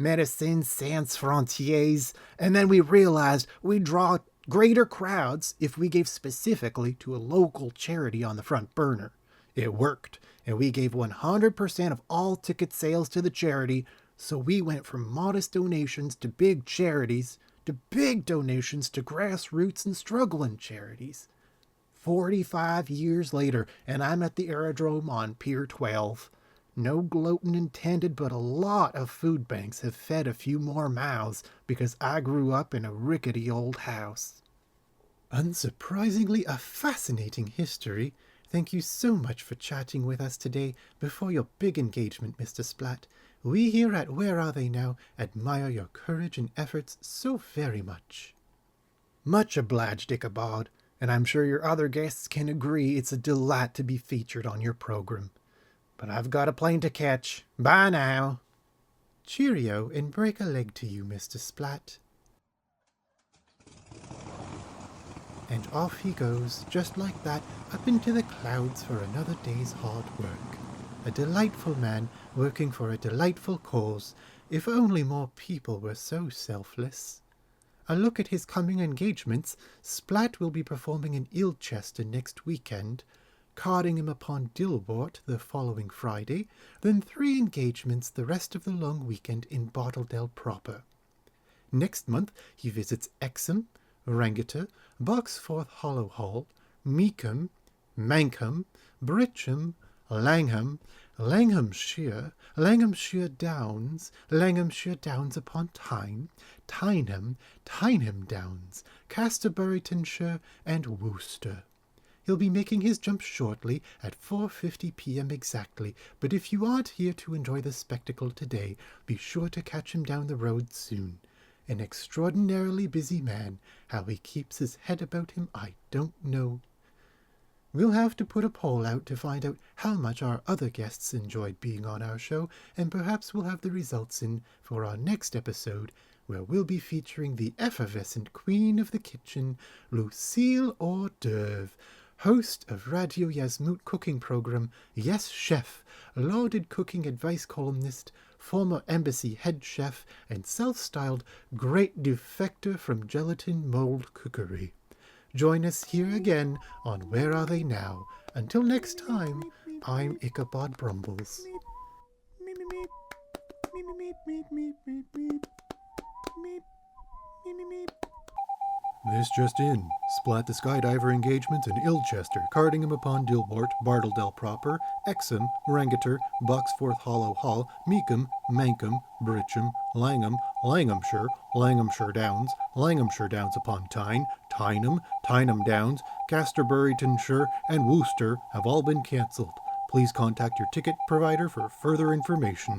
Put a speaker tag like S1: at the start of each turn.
S1: Médecins Sans Frontières, and then we realized we'd draw greater crowds if we gave specifically to a local charity on the front burner. It worked, and we gave 100% of all ticket sales to the charity, so we went from modest donations to big charities, to big donations to grassroots and struggling charities. 45 years later, and I'm at the aerodrome on Pier 12. No gloating intended, but a lot of food banks have fed a few more mouths because I grew up in a rickety old house.
S2: Unsurprisingly, a fascinating history. Thank you so much for chatting with us today before your big engagement, Mr. Splatt. We here at Where Are They Now admire your courage and efforts so very much.
S1: Much obliged, Ichabod, and I'm sure your other guests can agree it's a delight to be featured on your program. But I've got a plane to catch. Bye now.
S2: Cheerio and break a leg to you, Mr. Splatt. And off he goes, just like that, up into the clouds for another day's hard work. A delightful man working for a delightful cause, if only more people were so selfless. A look at his coming engagements. Splatt will be performing in Ilchester next weekend, Cardingham upon Dilwart the following Friday, then 3 engagements the rest of the long weekend in Bartledale proper. Next month he visits Exham, Rangiter, Boxforth Hollow Hall, Meekham, Mankham, Britcham, Langham, Langhamshire, Langhamshire Downs, Langhamshire Downs upon Tyne, Tyneham, Tyneham Downs, Casterburytonshire, and Worcester. He'll be making his jump shortly at 4:50 p.m. exactly, but if you aren't here to enjoy the spectacle today, be sure to catch him down the road soon. An extraordinarily busy man. How he keeps his head about him, I don't know. We'll have to put a poll out to find out how much our other guests enjoyed being on our show, and perhaps we'll have the results in for our next episode, where we'll be featuring the effervescent queen of the kitchen, Lucille Hors d'oeuvre, host of Radio Yasmoot cooking program Yes Chef, lauded cooking advice columnist, former embassy head chef, and self-styled great defector from gelatin mold cookery. Join us here again on Where Are They Now? Until next time, I'm Ichabod Brumbles. This just in. Splatt the Skydiver engagements in Ilchester, Cardingham upon Dilwart, Bartledale proper, Exham, Rangiter, Boxforth Hollow Hall, Meekham, Mankham, Britcham, Langham, Langhamshire, Langhamshire Downs upon Tyne, Tyneham, Tyneham Downs, Casterburytonshire, and Worcester have all been cancelled. Please contact your ticket provider for further information.